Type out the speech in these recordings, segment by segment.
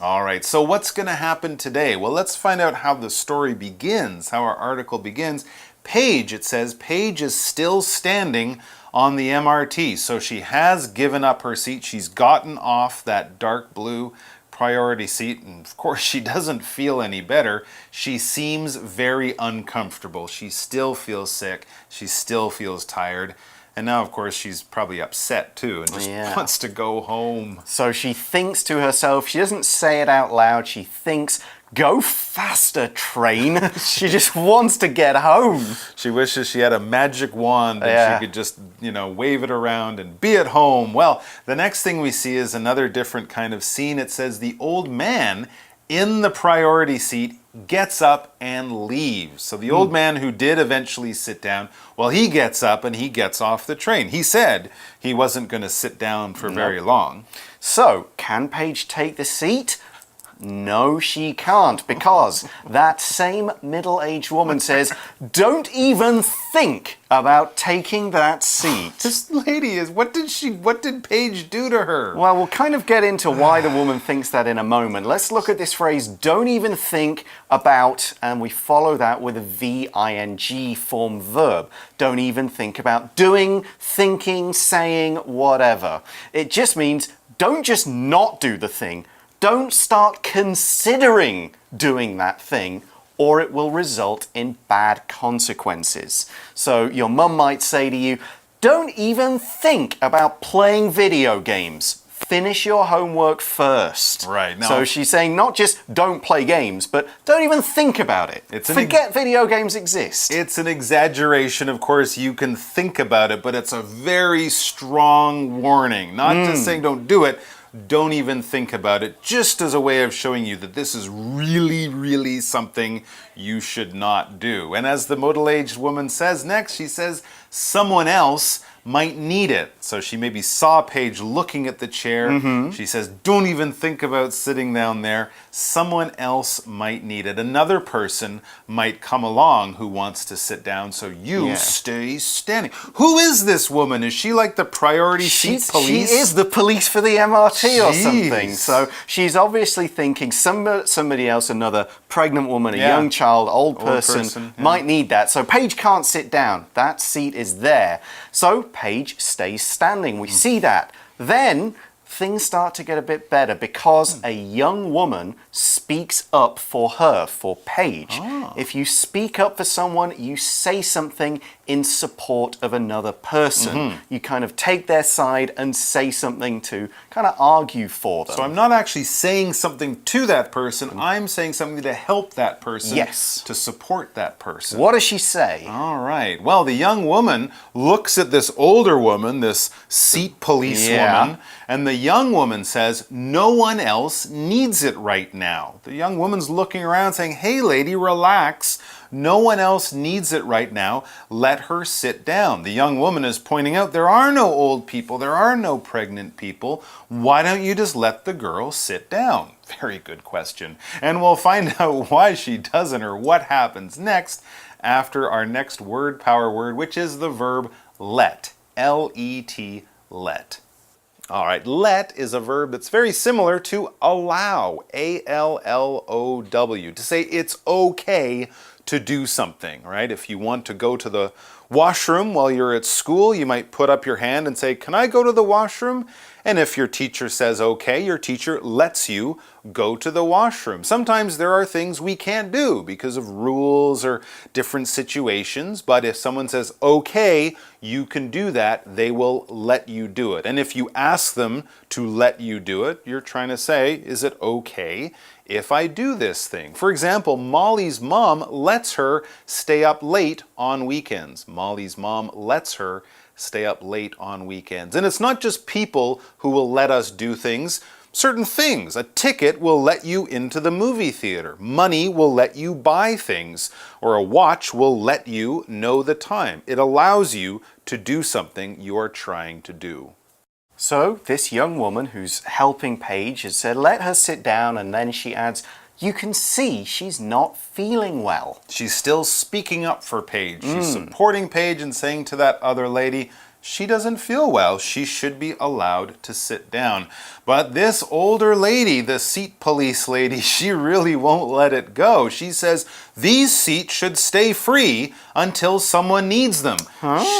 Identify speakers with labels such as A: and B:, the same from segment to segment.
A: All right, so what's going to happen today? Well, let's find out how the story begins, how our article begins. Paige, it says, Paige is still standing on the MRT. So she has given up her seat. She's gotten off that dark blue priority seat. And of course, she doesn't feel any better. She seems very uncomfortable. She still feels sick. She still feels tired. And now, of course, she's probably upset too and just wants to go home.
B: So she thinks to herself, she doesn't say it out loud, she thinks, go faster, train. She just wants to get home.
A: She wishes she had a magic wand and she could just, wave it around and be at home. Well, the next thing we see is another different kind of scene. It says the old man in the priority seat gets up and leaves. So the old man who did eventually sit down, well, he gets up and he gets off the train. He said he wasn't going to sit down for very long.
B: So, can Paige take the seat? No, she can't, because that same middle-aged woman says, don't even think about taking that seat.
A: This lady is, what did Paige do to her?
B: Well, we'll kind of get into why the woman thinks that in a moment. Let's look at this phrase, don't even think about, and we follow that with a V-I-N-G form verb. Don't even think about doing, thinking, saying, whatever. It just means don't just not do the thing. Don't start considering doing that thing, or it will result in bad consequences. So your mum might say to you, don't even think about playing video games. Finish your homework first.
A: Right. Now,
B: so she's saying not just don't play games, but don't even think about it. Forget video games exist.
A: It's an exaggeration. Of course, you can think about it, but it's a very strong warning. Not just saying don't do it. Don't even think about it, just as a way of showing you that this is really, really something you should not do. And as the middle-aged woman says next, she says someone else might need it. So she maybe saw Paige looking at the chair. She says, don't even think about sitting down there. Someone else might need it. Another person might come along who wants to sit down, so you stay standing. Who is this woman? Is she like the priority seat police?
B: She is the police for the MRT or something. So she's obviously thinking somebody else, another pregnant woman, a young child, old person might need that. So Paige can't sit down. That seat is there. So Paige stays standing. We see that. Then things start to get a bit better because a young woman speaks up for her, for Paige. If you speak up for someone, you say something in support of another person. You kind of take their side and say something to kind of argue for them.
A: So I'm not actually saying something to that person, I'm saying something to help that person, to support that person.
B: What does she say?
A: All right. Well, the young woman looks at this older woman, this seat police woman, and the young woman says, no one else needs it right now. The young woman's looking around saying, hey lady, relax. No one else needs it right now. Let her sit down. The young woman is pointing out there are no old people, there are no pregnant people. Why don't you just let the girl sit down? Very good question. And we'll find out why she doesn't or what happens next after our next word power word, which is the verb let. L-E-T, let. All right, let is a verb that's very similar to allow, A-L-L-O-W, to say it's okay to do something, right? If you want to go to the washroom while you're at school, you might put up your hand and say, can I go to the washroom? And if your teacher says okay, your teacher lets you go to the washroom. Sometimes there are things we can't do because of rules or different situations, but if someone says okay, you can do that, they will let you do it. And if you ask them to let you do it, you're trying to say, is it okay if I do this thing? For example, Molly's mom lets her stay up late on weekends. Molly's mom lets her stay up late on weekends. And it's not just people who will let us do things. Certain things. A ticket will let you into the movie theater. Money will let you buy things. Or a watch will let you know the time. It allows you to do something you are trying to do.
B: So this young woman who's helping Paige has said, let her sit down, and then she adds, you can see she's not feeling well.
A: She's still speaking up for Paige. She's supporting Paige and saying to that other lady, she doesn't feel well. She should be allowed to sit down. But But this older lady, the seat police lady, she really won't let it go. She says these seats should stay free until someone needs them.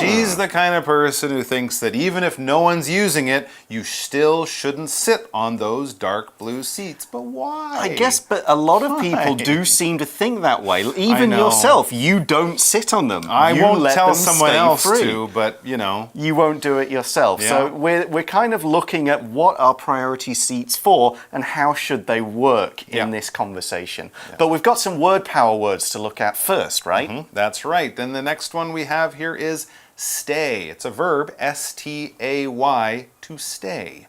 A: She's the kind of person who thinks that even if no one's using it, you still shouldn't sit on those dark blue seats. But why?
B: I guess, but a lot of people do seem to think that way. Even yourself, you don't sit on them.
A: I
B: you
A: won't
B: let
A: tell
B: them
A: someone
B: stay
A: else
B: free.
A: to, but you know.
B: You won't do it yourself. So we're kind of looking at what are priority seats for and how should they work in this conversation. But we've got some word power words to look at first, right?
A: That's right. Then the next one we have here is stay. It's a verb, S-T-A-Y, to stay.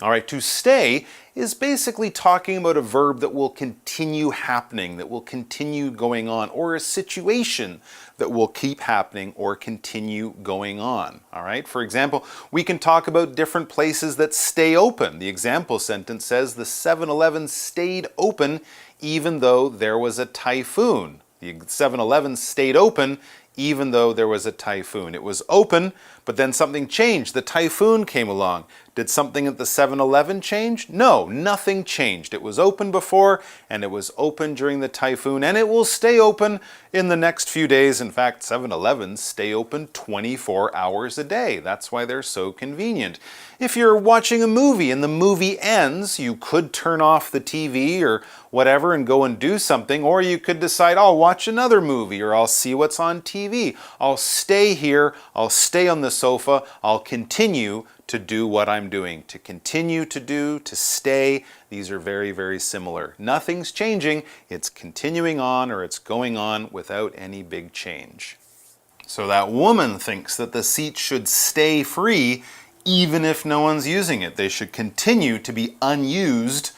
A: All right, to stay is basically talking about a verb that will continue happening, that will continue going on, or a situation that will keep happening or continue going on. All right, for example, we can talk about different places that stay open. The example sentence says the 7-Eleven stayed open even though there was a typhoon. The 7-Eleven stayed open even though there was a typhoon. It was open, but then something changed. The typhoon came along. Did something at the 7-Eleven change? No, nothing changed. It was open before, and it was open during the typhoon, and it will stay open in the next few days. In fact, 7-Elevens stay open 24 hours a day. That's why they're so convenient. If you're watching a movie and the movie ends, you could turn off the TV or whatever and go and do something, or you could decide, I'll watch another movie, or I'll see what's on TV. I'll stay here, I'll stay on the sofa, I'll continue to do what I'm doing. To continue to do, to stay, these are very, very similar. Nothing's changing, it's continuing on or it's going on without any big change. So that woman thinks that the seat should stay free even if no one's using it. They should continue to be unused,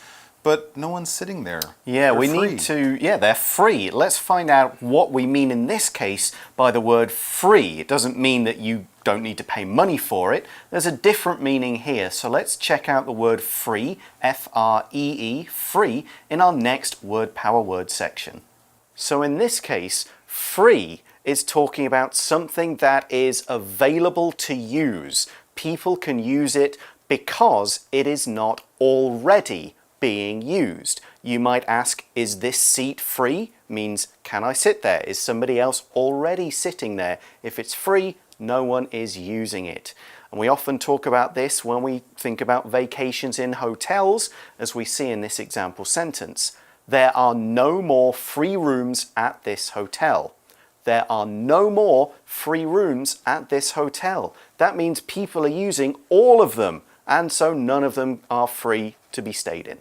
A: but no one's sitting there.
B: Yeah,
A: they're
B: we
A: free.
B: need to, they're free. Let's find out what we mean in this case by the word free. It doesn't mean that you don't need to pay money for it. There's a different meaning here. So let's check out the word free, F-R-E-E, free, in our next word power word section. So in this case, free is talking about something that is available to use. People can use it because it is not already being used. You might ask, is this seat free? Means, can I sit there? Is somebody else already sitting there? If it's free, no one is using it. And we often talk about this when we think about vacations in hotels, as we see in this example sentence. There are no more free rooms at this hotel. There are no more free rooms at this hotel. That means people are using all of them, and so none of them are free to be stayed in.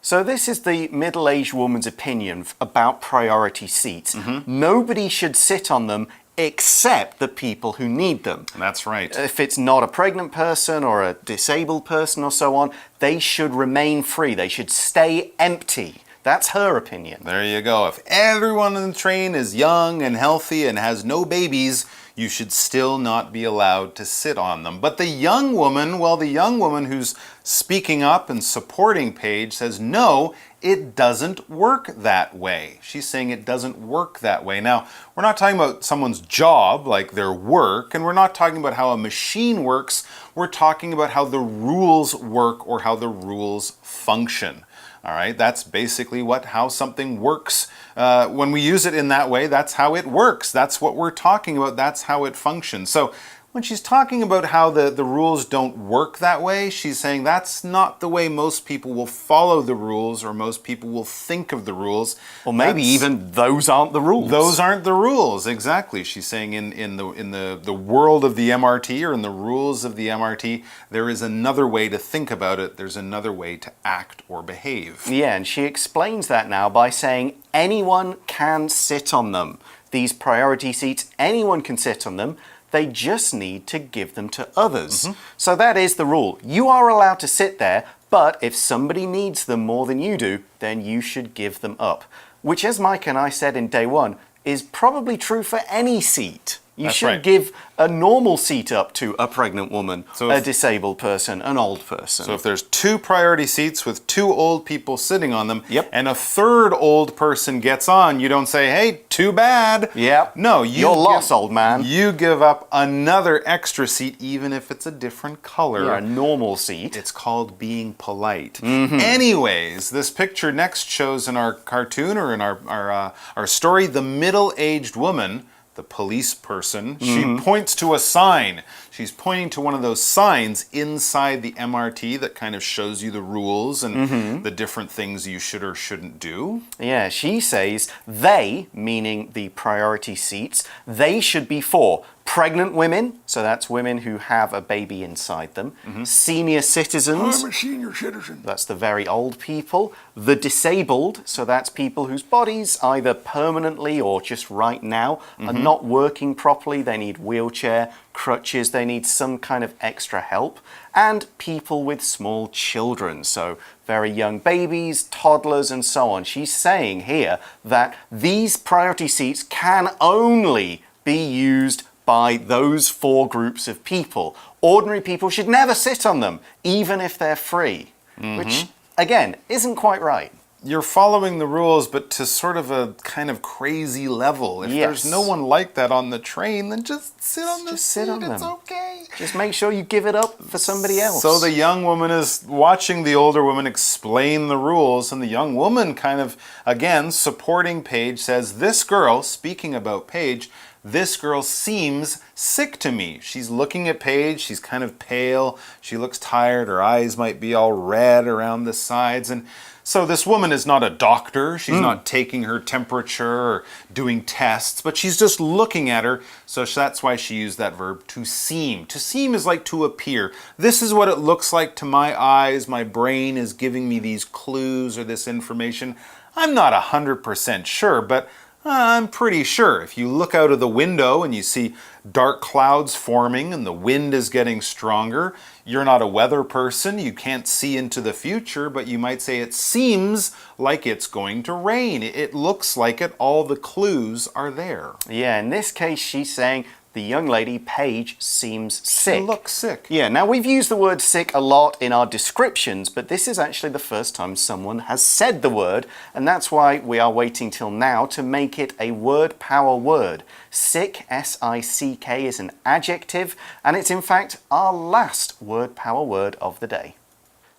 B: So this is the middle-aged woman's opinion about priority seats. Nobody should sit on them except the people who need them.
A: That's right.
B: If it's not a pregnant person or a disabled person or so on, they should remain free. They should stay empty. That's her opinion.
A: There you go. If everyone on the train is young and healthy and has no babies, you should still not be allowed to sit on them. But the young woman, well, the young woman who's speaking up and supporting Paige says, no, it doesn't work that way. She's saying it doesn't work that way. Now, we're not talking about someone's job, like their work, and we're not talking about how a machine works. We're talking about how the rules work or how the rules function. All right, that's basically how something works. When we use it in that way, that's how it works. That's what we're talking about. That's how it functions. So when she's talking about how the rules don't work that way, she's saying that's not the way most people will follow the rules or most people will think of the rules.
B: Or maybe even those aren't the rules.
A: Those aren't the rules, exactly. She's saying in the world of the MRT or in the rules of the MRT, there is another way to think about it. There's another way to act or behave.
B: Yeah, and she explains that now by saying anyone can sit on them. These priority seats, anyone can sit on them. They just need to give them to others. So that is the rule. You are allowed to sit there, but if somebody needs them more than you do, then you should give them up. Which, as Mike and I said in day one, is probably true for any seat. You should give a normal seat up to a pregnant woman, a disabled person, an old person.
A: So if there's 2 priority seats with 2 old people sitting on them, and a 3rd old person gets on, you don't say, hey, too bad.
B: Yep.
A: No,
B: you're lost, old man.
A: You give up another extra seat, even if it's a different color.
B: Yeah, a normal seat.
A: It's called being polite. Anyways, this picture next shows in our cartoon or in our story, the middle-aged woman, the police person, she points to a sign. She's pointing to one of those signs inside the MRT that kind of shows you the rules and the different things you should or shouldn't do.
B: Yeah, she says they, meaning the priority seats, they should be for pregnant women, so that's women who have a baby inside them, senior citizens.
A: I'm a senior citizen.
B: That's the very old people. The disabled, so that's people whose bodies either permanently or just right now are not working properly. They need wheelchair, crutches, they need some kind of extra help. And people with small children, so very young babies, toddlers, and so on. She's saying here that these priority seats can only be used by those 4 groups of people. Ordinary people should never sit on them, even if they're free, which, again, isn't quite right.
A: You're following the rules, but to sort of a kind of crazy level. If there's no one like that on the train, then just sit on the seat.
B: Sit on them.
A: It's okay.
B: Just make sure you give it up for somebody else.
A: So the young woman is watching the older woman explain the rules, and the young woman kind of, again, supporting Paige, says, this girl, speaking about Paige, this girl seems sick to me. She's looking at Paige, she's kind of pale, she looks tired, her eyes might be all red around the sides, and so this woman is not a doctor, she's not taking her temperature or doing tests, but she's just looking at her, so that's why she used that verb, to seem. To seem is like to appear. This is what it looks like to my eyes, my brain is giving me these clues or this information. I'm not 100% sure, but I'm pretty sure. If you look out of the window and you see dark clouds forming and the wind is getting stronger, you're not a weather person, you can't see into the future, but you might say it seems like it's going to rain. It looks like it, all the clues are there.
B: Yeah, in this case she's saying the young lady, Paige, seems sick.
A: She looks sick.
B: Yeah, now we've used the word sick a lot in our descriptions, but this is actually the first time someone has said the word, and that's why we are waiting till now to make it a word power word. Sick, S-I-C-K, is an adjective, and it's in fact our last word power word of the day.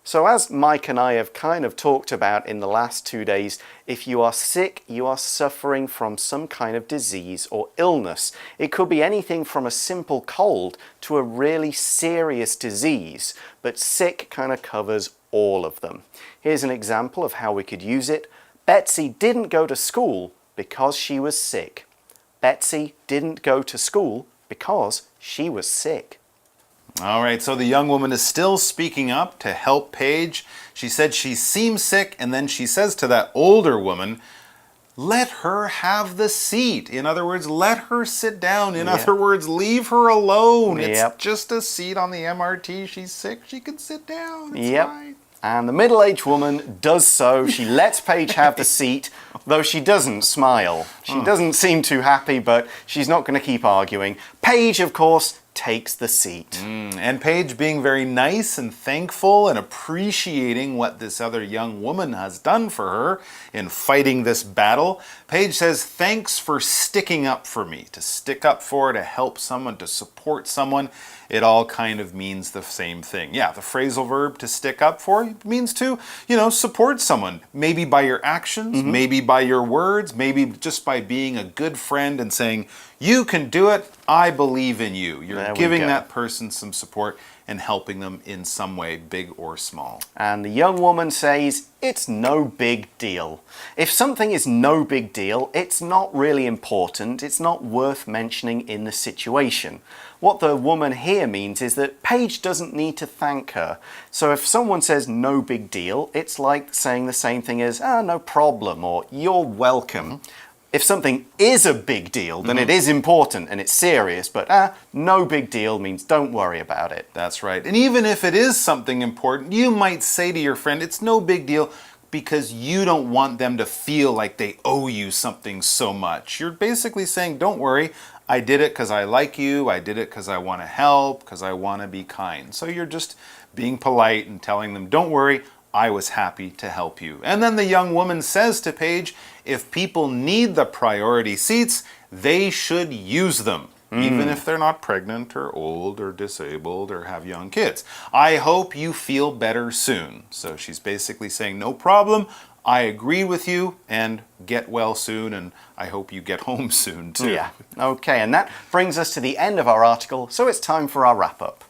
B: So as Mike and I have kind of talked about in the last 2 days, if you are sick, you are suffering from some kind of disease or illness. It could be anything from a simple cold to a really serious disease, but sick kind of covers all of them. Here's an example of how we could use it. Betsy didn't go to school because she was sick. Betsy didn't go to school because she was sick.
A: All right, so the young woman is still speaking up to help Paige. She said she seems sick, and then she says to that older woman, let her have the seat. In other words, let her sit down. In other words, leave her alone. It's just a seat on the MRT. She's sick. She can sit down. It's fine.
B: And the middle-aged woman does so. She lets Paige have the seat, though she doesn't smile. She doesn't seem too happy, but she's not going to keep arguing. Paige, of course, takes the seat.
A: And Paige, being very nice and thankful and appreciating what this other young woman has done for her in fighting this battle, Paige says, thanks for sticking up for me. To stick up for, to help someone, to support someone, it all kind of means the same thing. Yeah, the phrasal verb to stick up for means to, support someone. Maybe by your actions, maybe by your words, maybe just by being a good friend and saying, you can do it, I believe in you. You're giving that person some support and helping them in some way, big or small.
B: And the young woman says, it's no big deal. If something is no big deal, it's not really important, it's not worth mentioning in the situation. What the woman here means is that Paige doesn't need to thank her. So if someone says no big deal, it's like saying the same thing as, no problem, or you're welcome. If something is a big deal, then it is important and it's serious, but no big deal means don't worry about it.
A: That's right. And even if it is something important, you might say to your friend, it's no big deal, because you don't want them to feel like they owe you something so much. You're basically saying, don't worry, I did it because I like you, I did it because I want to help, because I want to be kind. So you're just being polite and telling them, don't worry, I was happy to help you. And then the young woman says to Paige, if people need the priority seats, they should use them. Even if they're not pregnant or old or disabled or have young kids. I hope you feel better soon. So she's basically saying, no problem, I agree with you, and get well soon, and I hope you get home soon too.
B: Yeah, okay, and that brings us to the end of our article, so it's time for our wrap-up.